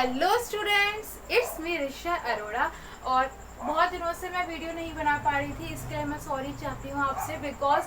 Hello students, it's me Risha Arora. और बहुत दिनों से मैं वीडियो नहीं बना पा रही थी, इसके लिए मैं सॉरी चाहती हूँ आपसे। बिकॉज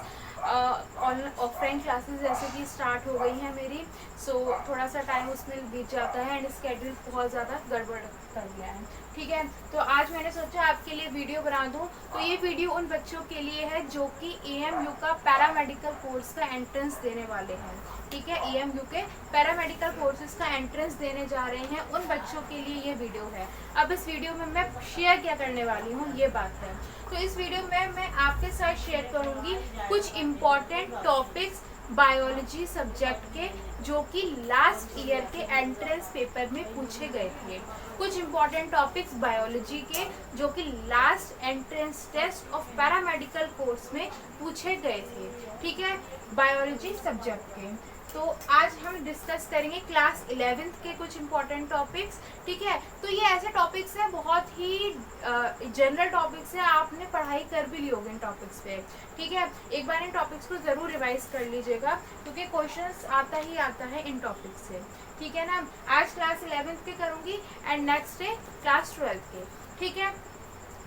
ऑफलाइन क्लासेस जैसे कि स्टार्ट हो गई हैं मेरी, सो थोड़ा सा टाइम उसमें बीत जाता है एंड स्केड्यूल बहुत ज़्यादा गड़बड़ कर गया है। ठीक है, तो आज मैंने सोचा आपके लिए वीडियो बना दूं। तो ये वीडियो उन बच्चों के लिए है जो कि AMU का पैरामेडिकल कोर्स का एंट्रेंस देने वाले हैं। ठीक है, AMU के पैरामेडिकल कोर्सेज का एंट्रेंस देने जा रहे हैं, उन बच्चों के लिए ये वीडियो है। अब इस वीडियो में मैं शेयर क्या करने वाली हूँ, ये बात है। तो इस वीडियो में मैं आपके साथ शेयर करूँगी कुछ इम्पॉर्टेंट टॉपिक्स बायोलॉजी सब्जेक्ट के, जो कि लास्ट ईयर के एंट्रेंस पेपर में पूछे गए थे। कुछ इम्पॉर्टेंट टॉपिक्स बायोलॉजी के जो कि last entrance test of paramedical course में पूछे गए थे। ठीक है, बायोलॉजी सब्जेक्ट के। तो आज हम डिस्कस करेंगे क्लास 11th के कुछ इम्पॉर्टेंट टॉपिक्स। ठीक है, तो ये ऐसे टॉपिक्स हैं, बहुत ही जनरल टॉपिक्स हैं, आपने पढ़ाई कर भी ली होगी इन टॉपिक्स पे। ठीक है, एक बार इन टॉपिक्स को ज़रूर रिवाइज कर लीजिएगा, क्योंकि क्वेश्चंस आता ही आता है इन टॉपिक्स से। ठीक है ना, आज क्लास 11th के करूँगी and next day class 12th के। ठीक है,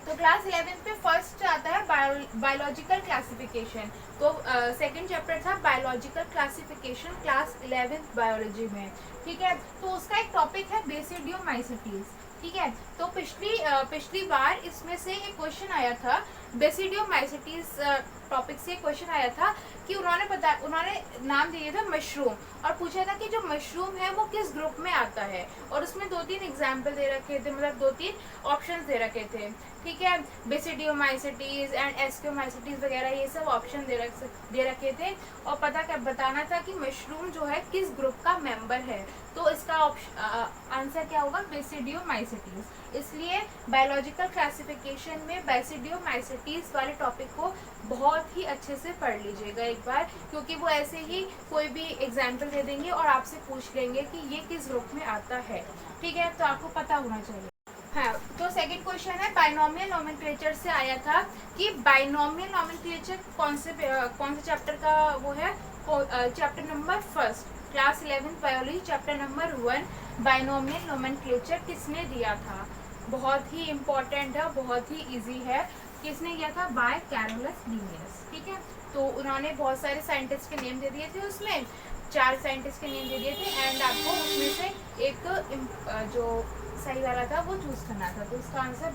तो क्लास 11th पे फर्स्ट आता है बायोलॉजिकल क्लासिफिकेशन। तो सेकंड चैप्टर था biological classification class 11th biology में। ठीक है, तो उसका एक टॉपिक है बेसिडियोमाइसीटीज। ठीक है, तो पिछली बार इसमें से एक क्वेश्चन आया था, बेसिडियोमाइसीटीज टॉपिक से क्वेश्चन आया था कि उन्होंने नाम दिए थे मशरूम, और पूछा था कि जो मशरूम है वो किस ग्रुप में आता है, और उसमें 2-3 एग्जाम्पल दे रखे थे, मतलब 2-3 ऑप्शन दे रखे थे। ठीक है, बेसिडियोमाइसीटीज एंड एस्कियोमाइसीटीज वगैरह ये सब ऑप्शन दे रखे थे, और बताना था कि मशरूम जो है किस ग्रुप का मेंबर है। तो इसका आंसर क्या होगा? बेसिडियोमाइसीटीज। इसलिए बायोलॉजिकल क्लासिफिकेशन में बेसिडियोमाइसीटीज वाले टॉपिक को बहुत ही अच्छे से पढ़ लीजिएगा एक बार, क्योंकि वो ऐसे ही कोई भी एग्जाम्पल दे देंगे और आपसे पूछ लेंगे कि ये किस ग्रुप में आता है। ठीक है, तो आपको पता होना चाहिए। हाँ, तो सेकंड क्वेश्चन है बाइनोमियल नोमेनक्लेचर से आया था कि बाइनोमियल नोमेनक्लेचर कौन से चैप्टर का वो है? Chapter number 1 class 11th biology chapter number 1 binomial nomenclature किसने दिया था? बहुत ही इम्पोर्टेंट है, बहुत ही इजी है। किसने किया था? By Carolus Linnaeus. ठीक है, तो उन्होंने बहुत सारे साइंटिस्ट के नेम दे दिए थे, उसमें 4 साइंटिस्ट के नेम दे दिए थे, एंड आपको उसमें से एक जो सही वाला था वो चूज करना था। तो उसका आंसर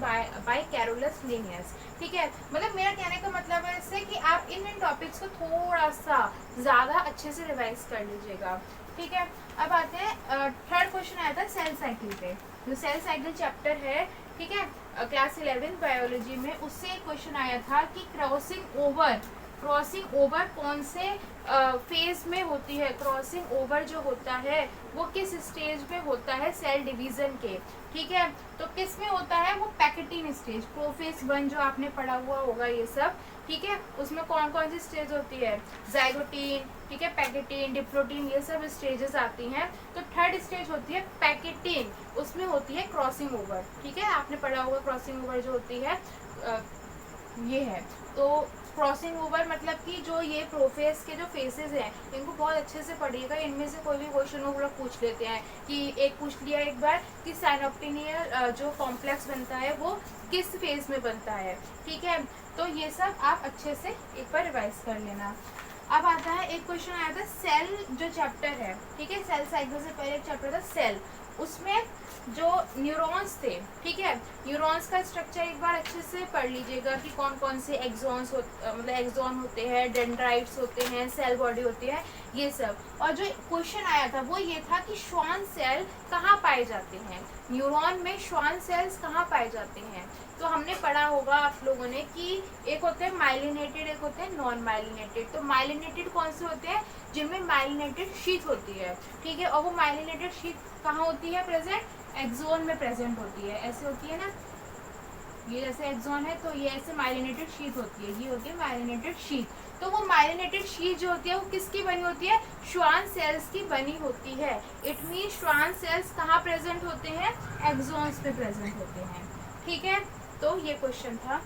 बाय कैरोलस लीनियस। ठीक है, मतलब मेरा कहने का मतलब है इससे कि आप इन टॉपिक्स को थोड़ा सा ज़्यादा अच्छे से रिवाइज कर लीजिएगा। ठीक है, अब आते हैं थर्ड क्वेश्चन आया था सेल साइकिल पे, जो सेल साइकिल चैप्टर है। ठीक है, क्लास 11th बायोलॉजी में उससे एक क्वेश्चन आया था कि क्रॉसिंग ओवर कौन से फेज में होती है? क्रॉसिंग ओवर जो होता है वो किस स्टेज में होता है सेल डिवीजन के? ठीक है, तो किस में होता है वो? पैकेटिन स्टेज, प्रोफेज 1 जो आपने पढ़ा हुआ होगा ये सब। ठीक है, उसमें कौन कौन सी स्टेज होती है? जाइगोटीन, ठीक है, पैकेटिन, डिप्लोटीन, ये सब स्टेजेस आती हैं। तो थर्ड स्टेज होती है पैकेटिन, उसमें होती है क्रॉसिंग ओवर। ठीक है, आपने पढ़ा होगा क्रॉसिंग ओवर जो होती है ये है। तो क्रॉसिंग ओवर मतलब कि जो ये प्रोफेज के जो फेसेस हैं इनको बहुत अच्छे से पढ़िएगा। इनमें से कोई भी क्वेश्चन वो लोग पूछ लेते हैं कि एक पूछ लिया एक बार कि साइनोप्टिनियल जो कॉम्प्लेक्स बनता है वो किस फेज में बनता है। ठीक है, तो ये सब आप अच्छे से एक बार रिवाइज कर लेना। अब आता है एक क्वेश्चन आया था सेल जो चैप्टर है। ठीक है, सेल साइकिल से पहले एक चैप्टर था सेल, उसमें जो न्यूरॉन्स थे। ठीक है, न्यूरॉन्स का स्ट्रक्चर एक बार अच्छे से पढ़ लीजिएगा कि कौन कौन से मतलब एक्सॉन होते हैं, डेंड्राइट्स होते हैं, सेल बॉडी होती है, ये सब। और जो क्वेश्चन आया था वो ये था कि श्वान सेल कहाँ पाए जाते हैं? न्यूरॉन में श्वान सेल्स कहाँ पाए जाते हैं? तो हमने पढ़ा होगा आप लोगों ने कि एक होते हैं माइलिनेटेड, एक होते हैं नॉन माइलिनेटेड। तो माइलिनेटेड कौन से होते हैं? जिनमें माइलिनेटेड शीथ होती है। ठीक है, और वो माइलिनेटेड शीथ कहाँ होती है प्रेजेंट? एक्सोन में प्रेजेंट होती है। ऐसे होती है ना, ये जैसे एक्सोन है तो ये ऐसे माइलिनेटेड शीथ होती है, ये होती है माइलिनेटेड शीथ। तो वो माइलिनेटेड शीथ जो होती है वो किसकी बनी होती है? श्वान सेल्स की बनी होती है। इट मीन श्वान सेल्स कहाँ प्रेजेंट होते हैं? एक्सोन्स में प्रेजेंट होते हैं। ठीक है, तो ये क्वेश्चन था,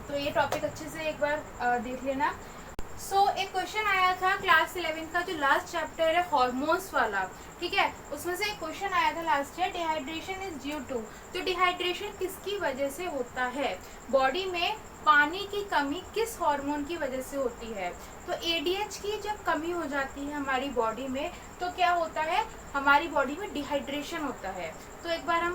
तो ये टॉपिक अच्छे से एक बार देख लेना। एक क्वेश्चन आया था क्लास 11 का, जो लास्ट चैप्टर है हॉर्मोन्स वाला, ठीक है, उसमें से एक क्वेश्चन आया था last year, dehydration is due to. तो डिहाइड्रेशन किसकी वजह से होता है? बॉडी में पानी की कमी किस हार्मोन की वजह से होती है? तो एडीएच की जब कमी हो जाती है हमारी बॉडी में, तो क्या होता है, हमारी बॉडी में डिहाइड्रेशन होता है। तो एक बार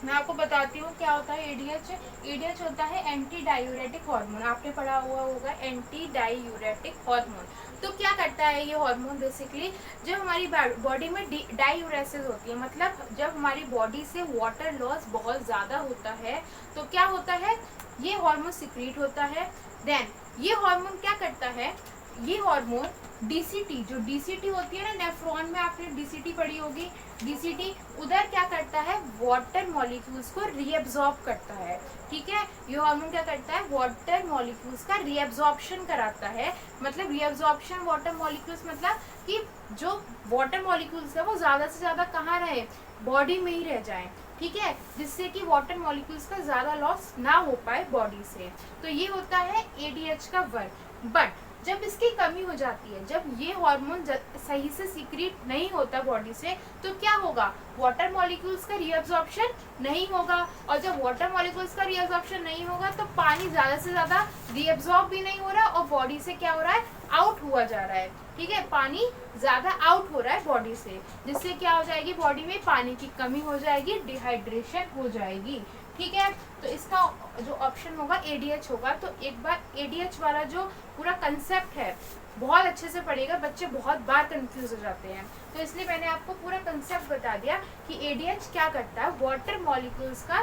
मैं आपको बताती हूँ क्या होता है एडीएच। एडीएच होता है एंटी डायूरेटिक हार्मोन, आपने पढ़ा हुआ होगा एंटी डायूरेटिक हार्मोन। तो क्या करता है ये हार्मोन? बेसिकली जब हमारी बॉडी में डायूरेसिस होती है, मतलब जब हमारी बॉडी से वाटर लॉस बहुत ज़्यादा होता है, तो क्या होता है, ये हार्मोन सिक्रीट होता है। देन ये हार्मोन क्या करता है, ये हार्मोन डीसीटी, जो डीसीटी होती है ना, नेफ्रॉन में आपने डीसीटी पढ़ी होगी, डीसीटी उधर क्या करता है, वाटर मॉलिक्यूल्स को रीअब्सॉर्ब करता है। ठीक है, ये हार्मोन क्या करता है, वाटर मॉलिक्यूल्स का रीअब्सॉर्प्शन कराता है। मतलब रीअब्सॉर्प्शन वाटर मॉलिक्यूल्स, मतलब कि जो वाटर मॉलिक्यूल्स है वो ज़्यादा से ज़्यादा कहाँ रहे, बॉडी में ही रह जाए। ठीक है, जिससे कि वाटर मॉलिक्यूल्स का ज़्यादा लॉस ना हो पाए बॉडी से। तो ये होता है एडीएच का वर्क। बट जब इसकी कमी हो जाती है, जब ये हार्मोन सही से सीक्रेट नहीं होता बॉडी से, तो क्या होगा, वाटर मॉलिक्यूल्स का रीअब्सॉर्प्शन नहीं होगा। और जब वाटर मॉलिक्यूल्स का रीअब्सॉर्प्शन नहीं होगा तो पानी ज़्यादा से ज़्यादा रीअब्सॉर्ब भी नहीं हो रहा और बॉडी से क्या हो रहा है, आउट हुआ जा रहा है। ठीक है, पानी ज़्यादा आउट हो रहा है बॉडी से, जिससे क्या हो जाएगी, बॉडी में पानी की कमी हो जाएगी, डिहाइड्रेशन हो जाएगी। ठीक है, तो इसका जो ऑप्शन होगा एडीएच होगा। तो एक बार एडीएच वाला जो पूरा कंसेप्ट है बहुत अच्छे से पढ़ेगा, बच्चे बहुत बार कंफ्यूज हो जाते हैं, तो इसलिए मैंने आपको पूरा कंसेप्ट बता दिया कि एडीएच क्या करता है, वाटर मॉलिक्यूल्स का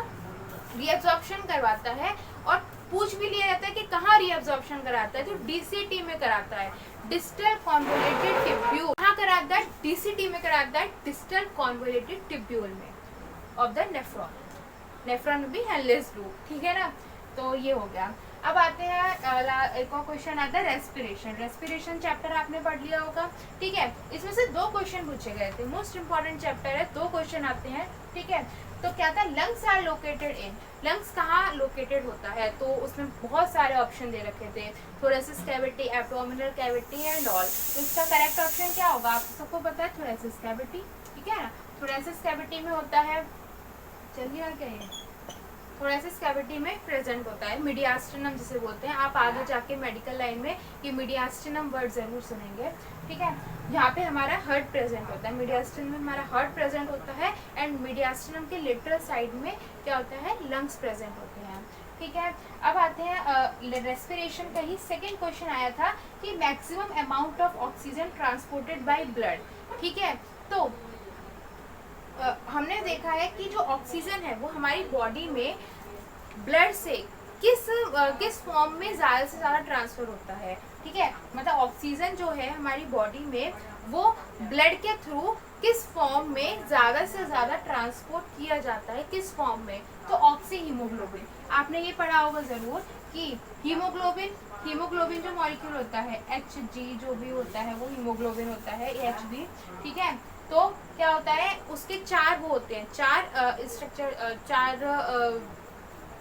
रीअब्सॉर्प्शन करवाता है। और पूछ भी लिया जाता है कि कहाँ रीअब्सॉर्प्शन कराता है, तो डीसीटी में कराता है, डिस्टल कॉन्वोल्यूटेड टिब्यूल। कहाँ कराता है, डीसीटी में कराता है, डिस्टल कॉन्वोल्यूटेड टिब्यूल में ऑफ द नेफ्रॉन। नेफ्रॉन में भी हेललेस ग्रुप। ठीक है ना, तो ये हो गया। अब आते हैं एक और क्वेश्चन आता है रेस्पिरेशन। रेस्पिरेशन चैप्टर आपने पढ़ लिया होगा। ठीक है, इसमें से 2 क्वेश्चन पूछे गए थे, मोस्ट इंपॉर्टेंट चैप्टर है, 2 क्वेश्चन आते हैं। ठीक है, तो क्या था, lungs are located in, lungs कहाँ लोकेटेड होता है, तो उसमें बहुत सारे ऑप्शन दे रखे थे, thoracic cavity, abdominal cavity and all. तो इसका करेक्ट ऑप्शन क्या होगा, आप सबको पता है, थोरेसिस कैविटी। ठीक है ना, थोरेसिस कैविटी में होता है, चलिए आ गए, थोरेसिस कैविटी में प्रेजेंट होता है, मीडियास्टिनम जिसे बोलते हैं। आप आगे जाके मेडिकल लाइन में ये मीडियास्टिनम वर्ड जरूर सुनेंगे। ठीक है, यहाँ पे हमारा हार्ट प्रेजेंट होता है, मीडियास्टिनम में हमारा हार्ट प्रेजेंट होता है, एंड मीडियास्टिनम के लेटरल साइड में क्या होता है, लंग्स प्रेजेंट होते हैं। ठीक है, अब आते हैं रेस्पिरेशन का ही सेकेंड क्वेश्चन आया था कि maximum amount of oxygen transported by blood. ठीक है, तो हमने देखा है कि जो ऑक्सीजन है वो हमारी बॉडी में ब्लड से किस फॉर्म में ज़्यादा से ज़्यादा ट्रांसफ़र होता है। ठीक है, मतलब ऑक्सीजन जो है हमारी बॉडी में वो ब्लड के थ्रू किस फॉर्म में ज़्यादा से ज़्यादा ट्रांसपोर्ट किया जाता है, किस फॉर्म में, तो ऑक्सी हीमोग्लोबिन। आपने ये पढ़ा होगा ज़रूर कि हीमोग्लोबिन जो मॉलिक्यूल होता है, Hg जो भी होता है वो हीमोग्लोबिन होता है, Hb। ठीक है, तो क्या होता है, उसके 4 वो होते हैं, 4 स्ट्रक्चर, 4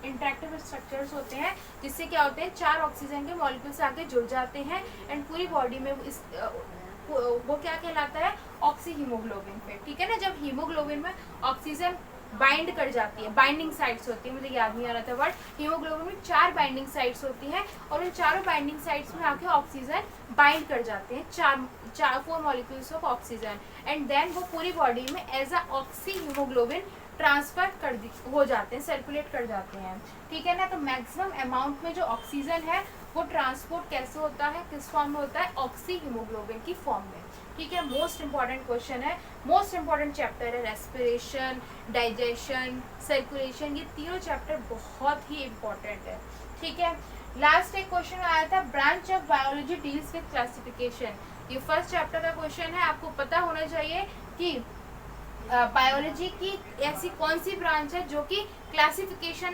इंटरेक्टिव स्ट्रक्चर्स होते हैं, जिससे क्या होते हैं, 4 ऑक्सीजन के मॉलिक्यूल्स आके जुड़ जाते हैं, एंड पूरी बॉडी में वो क्या कहलाता है, ऑक्सी हीमोग्लोबिन पे। ठीक है ना, जब हीमोग्लोबिन में ऑक्सीजन बाइंड कर जाती है, बाइंडिंग साइट्स होती है, मुझे याद नहीं आ रहा था वर्ड, हीमोग्लोबिन में 4 बाइंडिंग साइट्स होती हैं, और उन चारों बाइंडिंग साइट्स में आके ऑक्सीजन बाइंड कर जाते हैं, 4 molecules of oxygen, and then वो पूरी बॉडी में as a oxyhaemoglobin transfer हो जाते हैं, सर्कुलेट कर जाते हैं। ठीक है ना, तो मैक्सिमम अमाउंट में जो ऑक्सीजन है वो ट्रांसपोर्ट कैसे होता है, किस फॉर्म में होता है, ऑक्सी हीमोग्लोबिन की फॉर्म में। ठीक है, मोस्ट इंपॉर्टेंट क्वेश्चन है, मोस्ट इंपॉर्टेंट चैप्टर है, रेस्पिरेशन, डाइजेशन, सर्कुलेशन, ये तीनों चैप्टर बहुत ही इंपॉर्टेंट है। ठीक है, लास्ट एक क्वेश्चन आया था, branch of biology deals with classification. ये फर्स्ट चैप्टर का क्वेश्चन है, आपको पता होना चाहिए कि बायोलॉजी की ऐसी कौन सी ब्रांच है जो कि क्लासिफिकेशन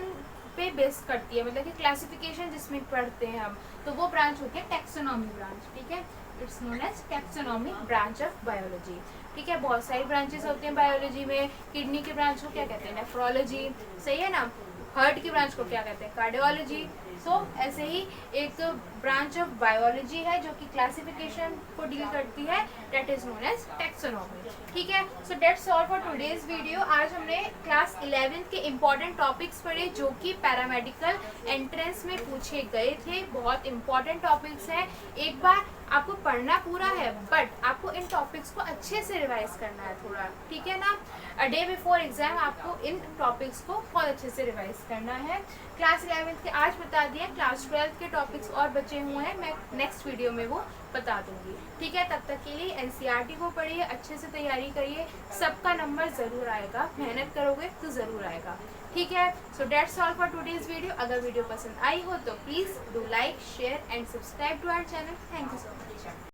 पे बेस करती है, मतलब कि क्लासिफिकेशन जिसमें पढ़ते हैं हम, तो वो ब्रांच होती है टैक्सोनॉमी ब्रांच। ठीक है, it's known as taxonomy branch of biology. ठीक है, बहुत सारी ब्रांचेस होती हैं बायोलॉजी में। किडनी की ब्रांच को क्या कहते हैं, नेफ्रोलॉजी, सही है ना। हार्ट की ब्रांच को क्या कहते हैं, कार्डियोलॉजी। सो ऐसे ही एक ब्रांच ऑफ बायोलॉजी है जो कि क्लासिफिकेशन को डील करती है, that is known as taxonomy. ठीक है, so that's all for today's video. आज हमने क्लास 11th के इम्पॉर्टेंट टॉपिक्स पढ़े जो कि पैरामेडिकल एंट्रेंस में पूछे गए थे। बहुत इंपॉर्टेंट टॉपिक्स हैं, एक बार आपको पढ़ना पूरा है बट आपको इन टॉपिक्स को अच्छे से रिवाइज करना है थोड़ा, ठीक है ना। अ डे बिफोर एग्जाम आपको इन टॉपिक्स को बहुत अच्छे से रिवाइज करना है। क्लास 11th के आज बता दिए, क्लास 12th के टॉपिक्स और बचे हुए हैं, मैं नेक्स्ट वीडियो में वो बता दूंगी। ठीक है, तब तक के लिए एनसीईआरटी को पढ़िए, अच्छे से तैयारी करिए, सबका नंबर ज़रूर आएगा, मेहनत करोगे तो ज़रूर आएगा। ठीक है, so that's all for today's video. अगर वीडियो पसंद आई हो तो please do like, share and subscribe to our channel. Thank you so much.